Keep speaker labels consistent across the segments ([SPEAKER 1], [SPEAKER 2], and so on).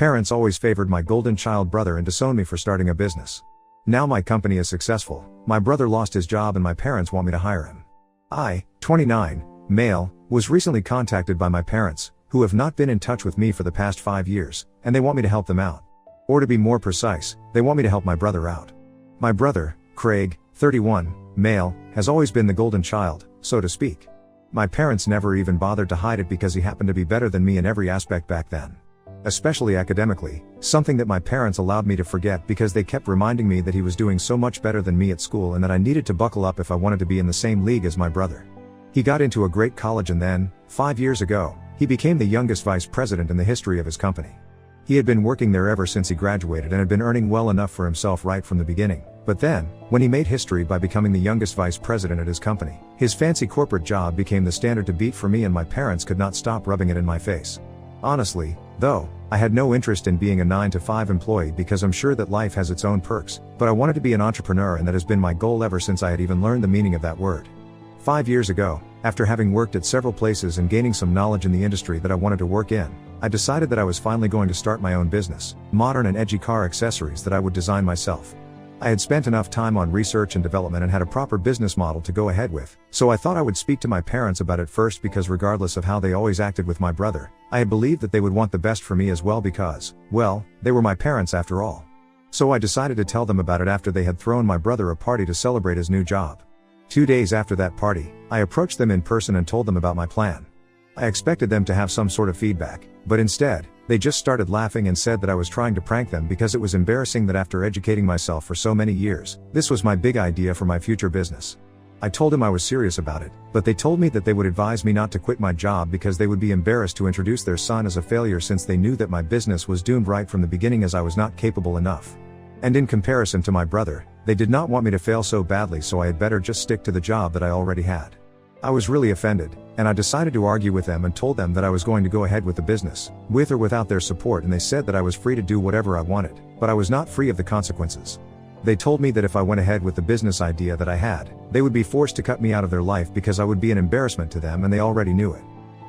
[SPEAKER 1] parents always favored my golden child brother and disowned me for starting a business. Now my company is successful, my brother lost his job and my parents want me to hire him. I, 29, male, was recently contacted by my parents, who have not been in touch with me for the past 5 years, and they want me to help them out. Or to be more precise, they want me to help my brother out. My brother, Craig, 31, male, has always been the golden child, so to speak. My parents never even bothered to hide it because he happened to be better than me in every aspect back then. Especially academically, something that my parents allowed me to forget because they kept reminding me that he was doing so much better than me at school and that I needed to buckle up if I wanted to be in the same league as my brother. He got into a great college and then, 5 years ago, he became the youngest vice president in the history of his company. He had been working there ever since he graduated and had been earning well enough for himself right from the beginning. But then, when he made history by becoming the youngest vice president at his company, his fancy corporate job became the standard to beat for me and my parents could not stop rubbing it in my face. Honestly, though, I had no interest in being a 9-to-5 employee because I'm sure that life has its own perks, but I wanted to be an entrepreneur and that has been my goal ever since I had even learned the meaning of that word. 5 years ago, after having worked at several places and gaining some knowledge in the industry that I wanted to work in, I decided that I was finally going to start my own business, modern and edgy car accessories that I would design myself. I had spent enough time on research and development and had a proper business model to go ahead with, so I thought I would speak to my parents about it first because regardless of how they always acted with my brother, I had believed that they would want the best for me as well because, well, they were my parents after all. So I decided to tell them about it after they had thrown my brother a party to celebrate his new job. 2 days after that party, I approached them in person and told them about my plan. I expected them to have some sort of feedback, but instead, they just started laughing and said that I was trying to prank them because it was embarrassing that after educating myself for so many years, this was my big idea for my future business. I told them I was serious about it, but they told me that they would advise me not to quit my job because they would be embarrassed to introduce their son as a failure since they knew that my business was doomed right from the beginning as I was not capable enough. And in comparison to my brother, they did not want me to fail so badly, so I had better just stick to the job that I already had. I was really offended, and I decided to argue with them and told them that I was going to go ahead with the business, with or without their support, and they said that I was free to do whatever I wanted, but I was not free of the consequences. They told me that if I went ahead with the business idea that I had, they would be forced to cut me out of their life because I would be an embarrassment to them and they already knew it.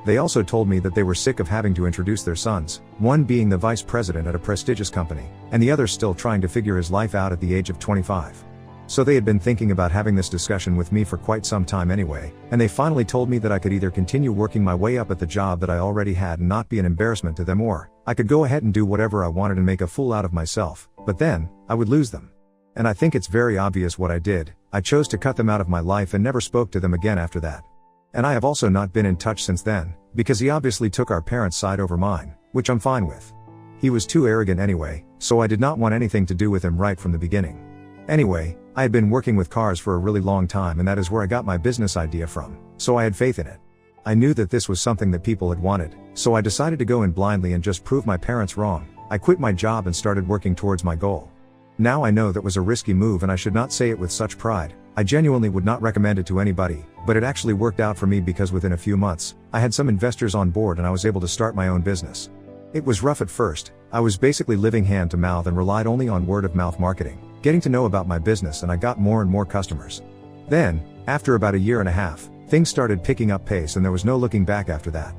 [SPEAKER 1] They also told me that they were sick of having to introduce their sons, one being the vice president at a prestigious company, and the other still trying to figure his life out at the age of 25. So they had been thinking about having this discussion with me for quite some time anyway, and they finally told me that I could either continue working my way up at the job that I already had and not be an embarrassment to them, or I could go ahead and do whatever I wanted and make a fool out of myself, but then, I would lose them. And I think it's very obvious what I did. I chose to cut them out of my life and never spoke to them again after that. And I have also not been in touch since then, because he obviously took our parents' side over mine, which I'm fine with. He was too arrogant anyway, so I did not want anything to do with him right from the beginning. Anyway, I had been working with cars for a really long time and that is where I got my business idea from, so I had faith in it. I knew that this was something that people had wanted, so I decided to go in blindly and just prove my parents wrong. I quit my job and started working towards my goal. Now I know that was a risky move and I should not say it with such pride. I genuinely would not recommend it to anybody, but it actually worked out for me because within a few months, I had some investors on board and I was able to start my own business. It was rough at first. I was basically living hand to mouth and relied only on word of mouth marketing, getting to know about my business, and I got more and more customers. Then, after about a year and a half, things started picking up pace and there was no looking back after that.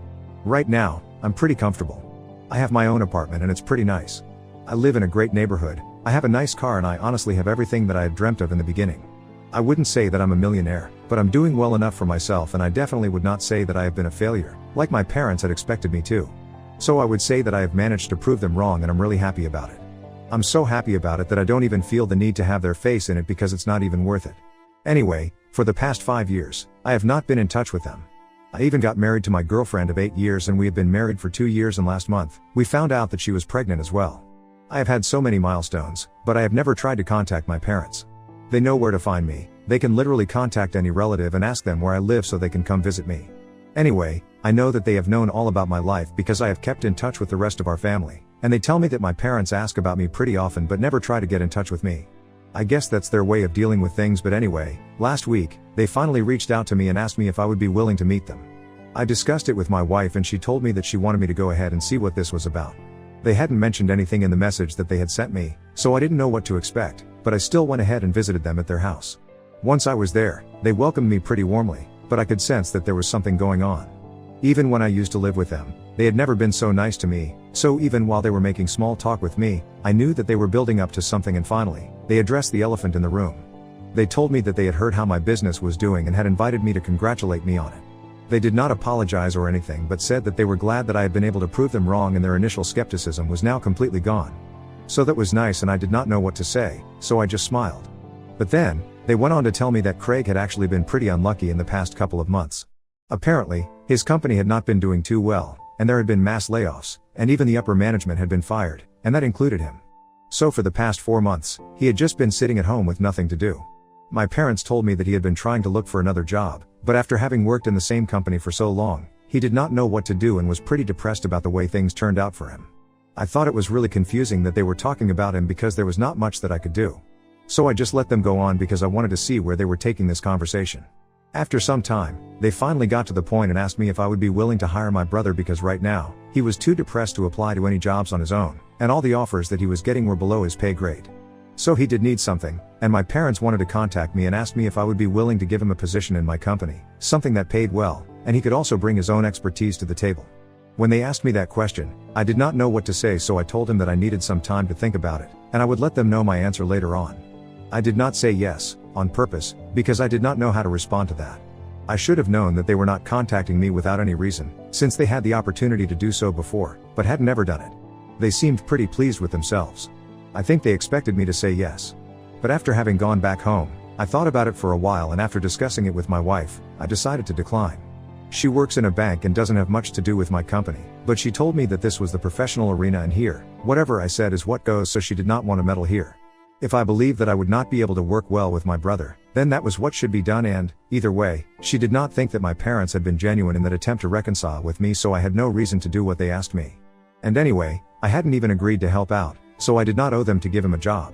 [SPEAKER 1] Right now, I'm pretty comfortable. I have my own apartment and it's pretty nice. I live in a great neighborhood, I have a nice car, and I honestly have everything that I had dreamt of in the beginning. I wouldn't say that I'm a millionaire, but I'm doing well enough for myself, and I definitely would not say that I have been a failure, like my parents had expected me to. So I would say that I have managed to prove them wrong and I'm really happy about it. I'm so happy about it that I don't even feel the need to have their face in it because it's not even worth it. Anyway, for the past 5 years, I have not been in touch with them. I even got married to my girlfriend of 8 years and we have been married for 2 years, and last month, we found out that she was pregnant as well. I have had so many milestones, but I have never tried to contact my parents. They know where to find me. They can literally contact any relative and ask them where I live so they can come visit me. Anyway, I know that they have known all about my life because I have kept in touch with the rest of our family, and they tell me that my parents ask about me pretty often but never try to get in touch with me. I guess that's their way of dealing with things, but anyway, last week, they finally reached out to me and asked me if I would be willing to meet them. I discussed it with my wife and she told me that she wanted me to go ahead and see what this was about. They hadn't mentioned anything in the message that they had sent me, so I didn't know what to expect, but I still went ahead and visited them at their house. Once I was there, they welcomed me pretty warmly, but I could sense that there was something going on. Even when I used to live with them, they had never been so nice to me, So even while they were making small talk with me, I knew that they were building up to something, and finally, they addressed the elephant in the room. They told me that they had heard how my business was doing and had invited me to congratulate me on it. They did not apologize or anything, but said that they were glad that I had been able to prove them wrong and their initial skepticism was now completely gone. So that was nice, and I did not know what to say, so I just smiled. But then, they went on to tell me that Craig had actually been pretty unlucky in the past couple of months. Apparently, his company had not been doing too well, and there had been mass layoffs, and even the upper management had been fired, and that included him. So for the past 4 months, he had just been sitting at home with nothing to do. My parents told me that he had been trying to look for another job, but after having worked in the same company for so long, he did not know what to do and was pretty depressed about the way things turned out for him. I thought it was really confusing that they were talking about him because there was not much that I could do. So I just let them go on because I wanted to see where they were taking this conversation. After some time, they finally got to the point and asked me if I would be willing to hire my brother because right now, he was too depressed to apply to any jobs on his own, and all the offers that he was getting were below his pay grade. So he did need something, and my parents wanted to contact me and asked me if I would be willing to give him a position in my company, something that paid well, and he could also bring his own expertise to the table. When they asked me that question, I did not know what to say, so I told him that I needed some time to think about it, and I would let them know my answer later on. I did not say yes, on purpose, because I did not know how to respond to that. I should have known that they were not contacting me without any reason, since they had the opportunity to do so before, but had never done it. They seemed pretty pleased with themselves. I think they expected me to say yes. But after having gone back home, I thought about it for a while, and after discussing it with my wife, I decided to decline. She works in a bank and doesn't have much to do with my company, but she told me that this was the professional arena and here, whatever I said is what goes, so she did not want to meddle here. If I believed that I would not be able to work well with my brother, then that was what should be done, and, either way, she did not think that my parents had been genuine in that attempt to reconcile with me, so I had no reason to do what they asked me. And anyway, I hadn't even agreed to help out, so I did not owe them to give him a job.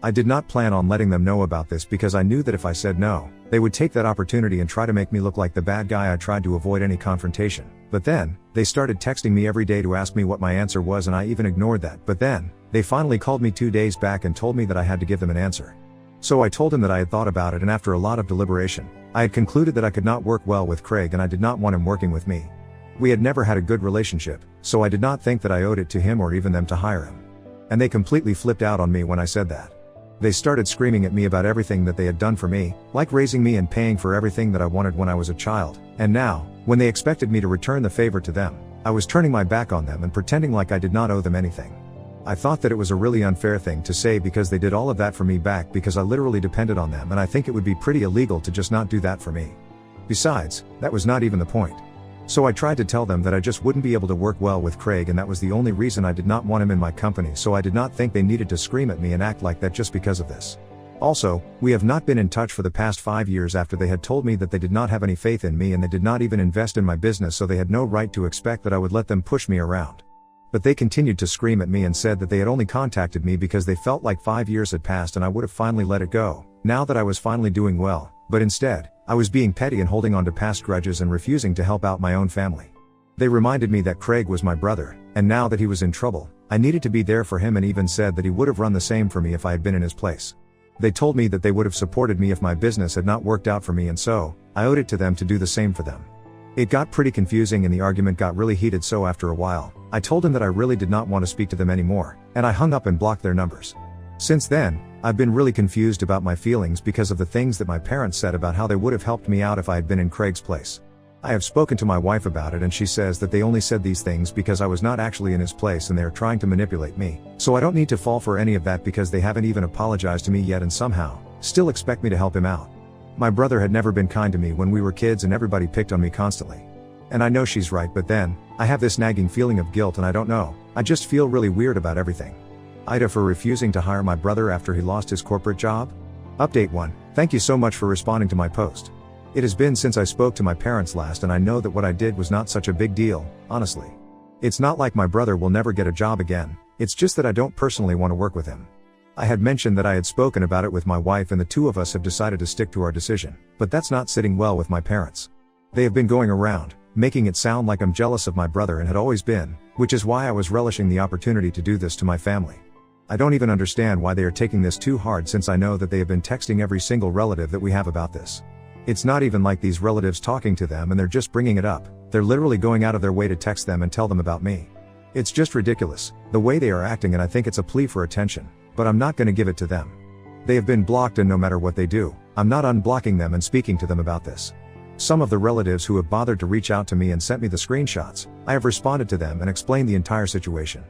[SPEAKER 1] I did not plan on letting them know about this because I knew that if I said no, they would take that opportunity and try to make me look like the bad guy. I tried to avoid any confrontation. But then, they started texting me every day to ask me what my answer was, and I even ignored that. But then, they finally called me 2 days back and told me that I had to give them an answer. So I told him that I had thought about it, and after a lot of deliberation, I had concluded that I could not work well with Craig and I did not want him working with me. We had never had a good relationship, so I did not think that I owed it to him or even them to hire him. And they completely flipped out on me when I said that. They started screaming at me about everything that they had done for me, like raising me and paying for everything that I wanted when I was a child, and now, when they expected me to return the favor to them, I was turning my back on them and pretending like I did not owe them anything. I thought that it was a really unfair thing to say because they did all of that for me back because I literally depended on them, and I think it would be pretty illegal to just not do that for me. Besides, that was not even the point. So I tried to tell them that I just wouldn't be able to work well with Craig, and that was the only reason I did not want him in my company, so I did not think they needed to scream at me and act like that just because of this. Also, we have not been in touch for the past 5 years after they had told me that they did not have any faith in me and they did not even invest in my business, so they had no right to expect that I would let them push me around. But they continued to scream at me and said that they had only contacted me because they felt like 5 years had passed and I would have finally let it go, now that I was finally doing well, but instead, I was being petty and holding on to past grudges and refusing to help out my own family. They reminded me that Craig was my brother, and now that he was in trouble, I needed to be there for him, and even said that he would have run the same for me if I had been in his place. They told me that they would have supported me if my business had not worked out for me, and so, I owed it to them to do the same for them. It got pretty confusing and the argument got really heated, so after a while, I told them that I really did not want to speak to them anymore, and I hung up and blocked their numbers. Since then, I've been really confused about my feelings because of the things that my parents said about how they would have helped me out if I had been in Craig's place. I have spoken to my wife about it, and she says that they only said these things because I was not actually in his place and they are trying to manipulate me, so I don't need to fall for any of that because they haven't even apologized to me yet and somehow, still expect me to help him out. My brother had never been kind to me when we were kids and everybody picked on me constantly. And I know she's right, but then, I have this nagging feeling of guilt and I don't know, I just feel really weird about everything. Ida for refusing to hire my brother after he lost his corporate job? Update 1. Thank you so much for responding to my post. It has been since I spoke to my parents last, and I know that what I did was not such a big deal, honestly. It's not like my brother will never get a job again, it's just that I don't personally want to work with him. I had mentioned that I had spoken about it with my wife and the two of us have decided to stick to our decision, but that's not sitting well with my parents. They have been going around, making it sound like I'm jealous of my brother and had always been, which is why I was relishing the opportunity to do this to my family. I don't even understand why they are taking this too hard, since I know that they have been texting every single relative that we have about this. It's not even like these relatives talking to them and they're just bringing it up, they're literally going out of their way to text them and tell them about me. It's just ridiculous, the way they are acting, and I think it's a plea for attention, but I'm not gonna give it to them. They have been blocked, and no matter what they do, I'm not unblocking them and speaking to them about this. Some of the relatives who have bothered to reach out to me and sent me the screenshots, I have responded to them and explained the entire situation.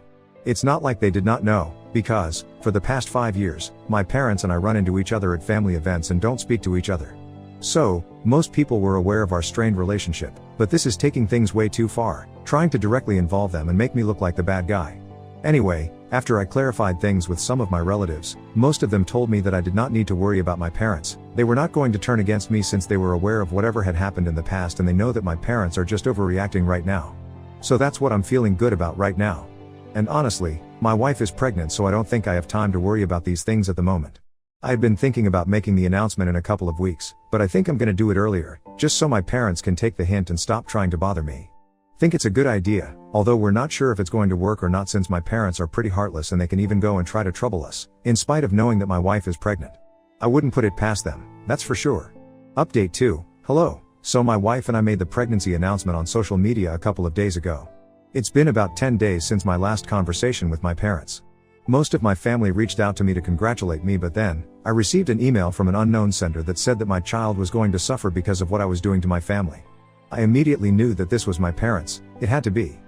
[SPEAKER 1] It's not like they did not know, because, for the past 5 years, my parents and I run into each other at family events and don't speak to each other. So, most people were aware of our strained relationship, but this is taking things way too far, trying to directly involve them and make me look like the bad guy. Anyway, after I clarified things with some of my relatives, most of them told me that I did not need to worry about my parents. They were not going to turn against me since they were aware of whatever had happened in the past, and they know that my parents are just overreacting right now. So that's what I'm feeling good about right now. And honestly, my wife is pregnant, so I don't think I have time to worry about these things at the moment. I had been thinking about making the announcement in a couple of weeks, but I think I'm gonna do it earlier, just so my parents can take the hint and stop trying to bother me. Think it's a good idea, although we're not sure if it's going to work or not, since my parents are pretty heartless and they can even go and try to trouble us, in spite of knowing that my wife is pregnant. I wouldn't put it past them, that's for sure. Update 2. Hello. So my wife and I made the pregnancy announcement on social media a couple of days ago. It's been about 10 days since my last conversation with my parents. Most of my family reached out to me to congratulate me, but then, I received an email from an unknown sender that said that my child was going to suffer because of what I was doing to my family. I immediately knew that this was my parents, it had to be.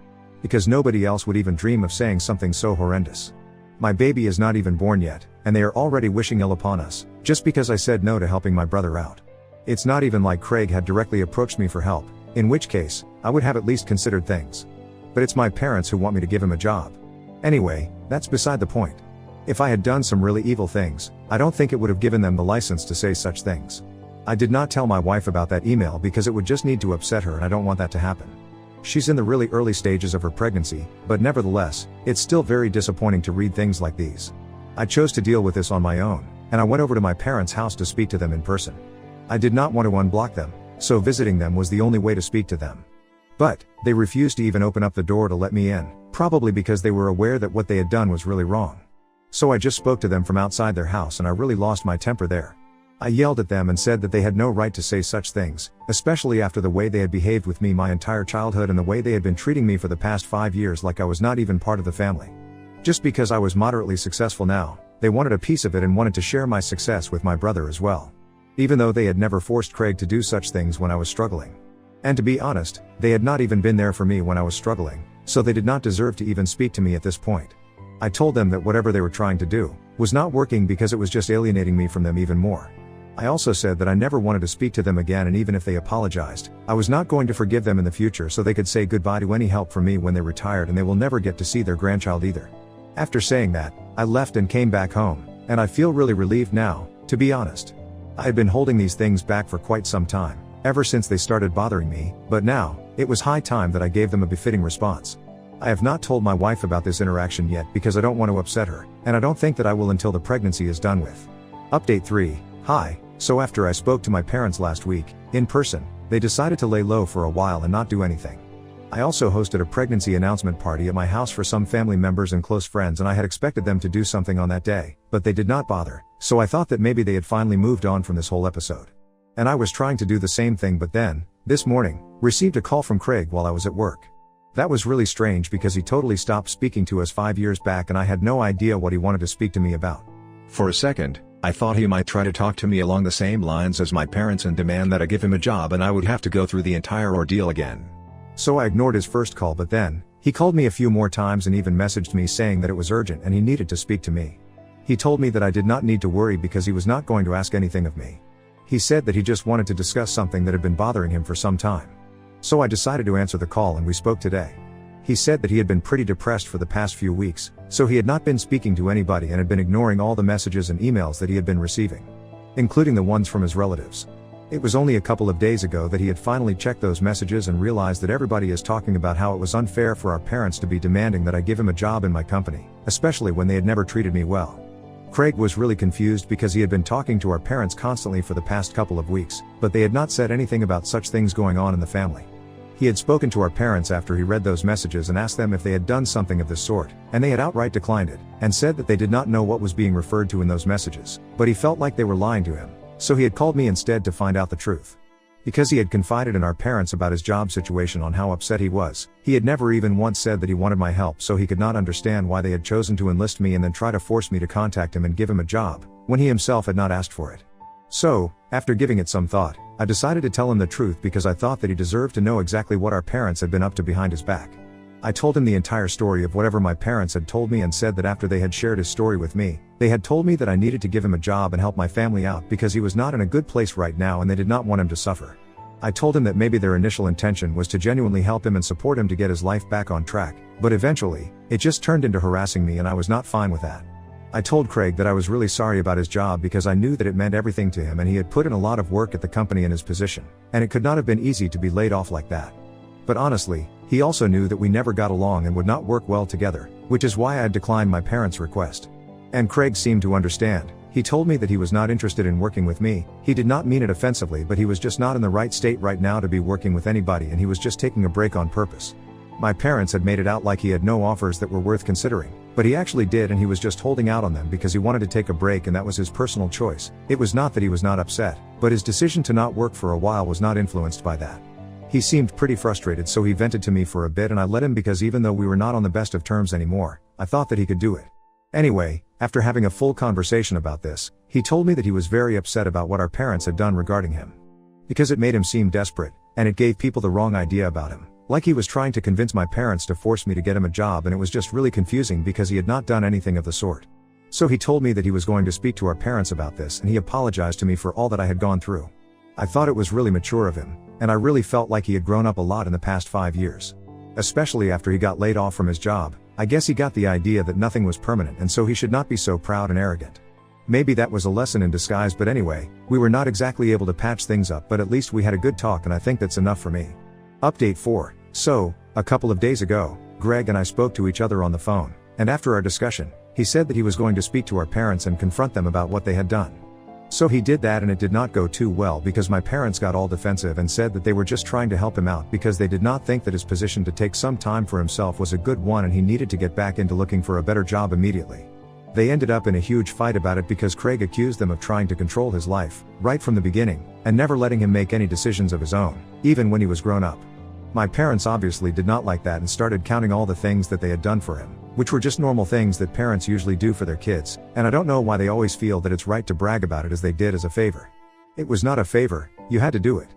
[SPEAKER 1] Because nobody else would even dream of saying something so horrendous. My baby is not even born yet, and they are already wishing ill upon us, just because I said no to helping my brother out. It's not even like Craig had directly approached me for help, in which case, I would have at least considered things. But it's my parents who want me to give him a job. Anyway, that's beside the point. If I had done some really evil things, I don't think it would have given them the license to say such things. I did not tell my wife about that email because it would just need to upset her, and I don't want that to happen. She's in the really early stages of her pregnancy, but nevertheless, it's still very disappointing to read things like these. I chose to deal with this on my own, and I went over to my parents' house to speak to them in person. I did not want to unblock them, so visiting them was the only way to speak to them. But, they refused to even open up the door to let me in, probably because they were aware that what they had done was really wrong. So I just spoke to them from outside their house, and I really lost my temper there. I yelled at them and said that they had no right to say such things, especially after the way they had behaved with me my entire childhood and the way they had been treating me for the past 5 years like I was not even part of the family. Just because I was moderately successful now, they wanted a piece of it and wanted to share my success with my brother as well. Even though they had never forced Craig to do such things when I was struggling. And to be honest, they had not even been there for me when I was struggling, so they did not deserve to even speak to me at this point. I told them that whatever they were trying to do was not working because it was just alienating me from them even more. I also said that I never wanted to speak to them again, and even if they apologized, I was not going to forgive them in the future, so they could say goodbye to any help from me when they retired, and they will never get to see their grandchild either. After saying that, I left and came back home, and I feel really relieved now, to be honest. I had been holding these things back for quite some time, ever since they started bothering me, but now, it was high time that I gave them a befitting response. I have not told my wife about this interaction yet because I don't want to upset her, and I don't think that I will until the pregnancy is done with. Update 3. Hi. So after I spoke to my parents last week, in person, they decided to lay low for a while and not do anything. I also hosted a pregnancy announcement party at my house for some family members and close friends, and I had expected them to do something on that day, but they did not bother, so I thought that maybe they had finally moved on from this whole episode. And I was trying to do the same thing, but then, this morning, received a call from Craig while I was at work. That was really strange because he totally stopped speaking to us 5 years back, and I had no idea what he wanted to speak to me about. For a second, I thought he might try to talk to me along the same lines as my parents and demand that I give him a job, and I would have to go through the entire ordeal again. So I ignored his first call, but then, he called me a few more times and even messaged me saying that it was urgent and he needed to speak to me. He told me that I did not need to worry because he was not going to ask anything of me. He said that he just wanted to discuss something that had been bothering him for some time. So I decided to answer the call, and we spoke today. He said that he had been pretty depressed for the past few weeks, so he had not been speaking to anybody and had been ignoring all the messages and emails that he had been receiving, including the ones from his relatives. It was only a couple of days ago that he had finally checked those messages and realized that everybody is talking about how it was unfair for our parents to be demanding that I give him a job in my company, especially when they had never treated me well. Craig was really confused because he had been talking to our parents constantly for the past couple of weeks, but they had not said anything about such things going on in the family. He had spoken to our parents after he read those messages and asked them if they had done something of this sort, and they had outright declined it, and said that they did not know what was being referred to in those messages, but he felt like they were lying to him, so he had called me instead to find out the truth. Because he had confided in our parents about his job situation on how upset he was, he had never even once said that he wanted my help, so he could not understand why they had chosen to enlist me and then try to force me to contact him and give him a job, when he himself had not asked for it. So, after giving it some thought, I decided to tell him the truth because I thought that he deserved to know exactly what our parents had been up to behind his back. I told him the entire story of whatever my parents had told me and said that after they had shared his story with me, they had told me that I needed to give him a job and help my family out because he was not in a good place right now and they did not want him to suffer. I told him that maybe their initial intention was to genuinely help him and support him to get his life back on track, but eventually, it just turned into harassing me and I was not fine with that. I told Craig that I was really sorry about his job because I knew that it meant everything to him and he had put in a lot of work at the company and his position, and it could not have been easy to be laid off like that. But honestly, he also knew that we never got along and would not work well together, which is why I had declined my parents' request. And Craig seemed to understand. He told me that he was not interested in working with me. He did not mean it offensively, but he was just not in the right state right now to be working with anybody and he was just taking a break on purpose. My parents had made it out like he had no offers that were worth considering, but he actually did and he was just holding out on them because he wanted to take a break and that was his personal choice. It was not that he was not upset, but his decision to not work for a while was not influenced by that. He seemed pretty frustrated, so he vented to me for a bit and I let him because even though we were not on the best of terms anymore, I thought that he could do it. Anyway, after having a full conversation about this, he told me that he was very upset about what our parents had done regarding him. Because it made him seem desperate, and it gave people the wrong idea about him. Like he was trying to convince my parents to force me to get him a job and it was just really confusing because he had not done anything of the sort. So he told me that he was going to speak to our parents about this and he apologized to me for all that I had gone through. I thought it was really mature of him, and I really felt like he had grown up a lot in the past 5 years. Especially after he got laid off from his job, I guess he got the idea that nothing was permanent and so he should not be so proud and arrogant. Maybe that was a lesson in disguise, but anyway, we were not exactly able to patch things up, but at least we had a good talk and I think that's enough for me. Update 4. So, a couple of days ago, Greg and I spoke to each other on the phone, and after our discussion, he said that he was going to speak to our parents and confront them about what they had done. So he did that and it did not go too well because my parents got all defensive and said that they were just trying to help him out because they did not think that his position to take some time for himself was a good one and he needed to get back into looking for a better job immediately. They ended up in a huge fight about it because Craig accused them of trying to control his life, right from the beginning, and never letting him make any decisions of his own, even when he was grown up. My parents obviously did not like that and started counting all the things that they had done for him, which were just normal things that parents usually do for their kids, and I don't know why they always feel that it's right to brag about it as they did as a favor. It was not a favor, you had to do it.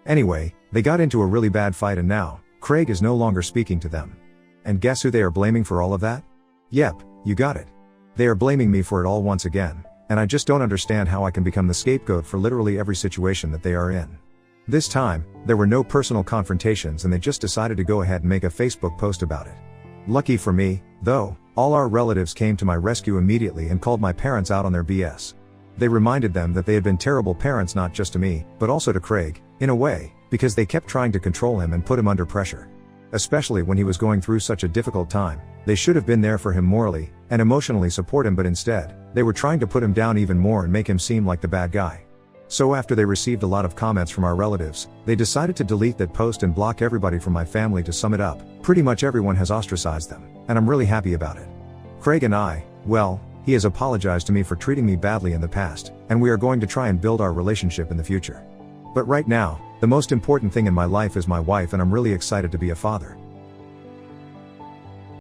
[SPEAKER 1] Anyway, they got into a really bad fight and now, Craig is no longer speaking to them. And guess who they are blaming for all of that? Yep, you got it. They are blaming me for it all once again, and I just don't understand how I can become the scapegoat for literally every situation that they are in. This time, there were no personal confrontations and they just decided to go ahead and make a Facebook post about it. Lucky for me, though, all our relatives came to my rescue immediately and called my parents out on their BS. They reminded them that they had been terrible parents not just to me, but also to Craig, in a way, because they kept trying to control him and put him under pressure. Especially when he was going through such a difficult time, they should have been there for him morally and emotionally support him, but instead, they were trying to put him down even more and make him seem like the bad guy. So after they received a lot of comments from our relatives, they decided to delete that post and block everybody from my family. To sum it up, pretty much everyone has ostracized them, and I'm really happy about it. Craig and I, well, he has apologized to me for treating me badly in the past, and we are going to try and build our relationship in the future. But right now, the most important thing in my life is my wife and I'm really excited to be a father.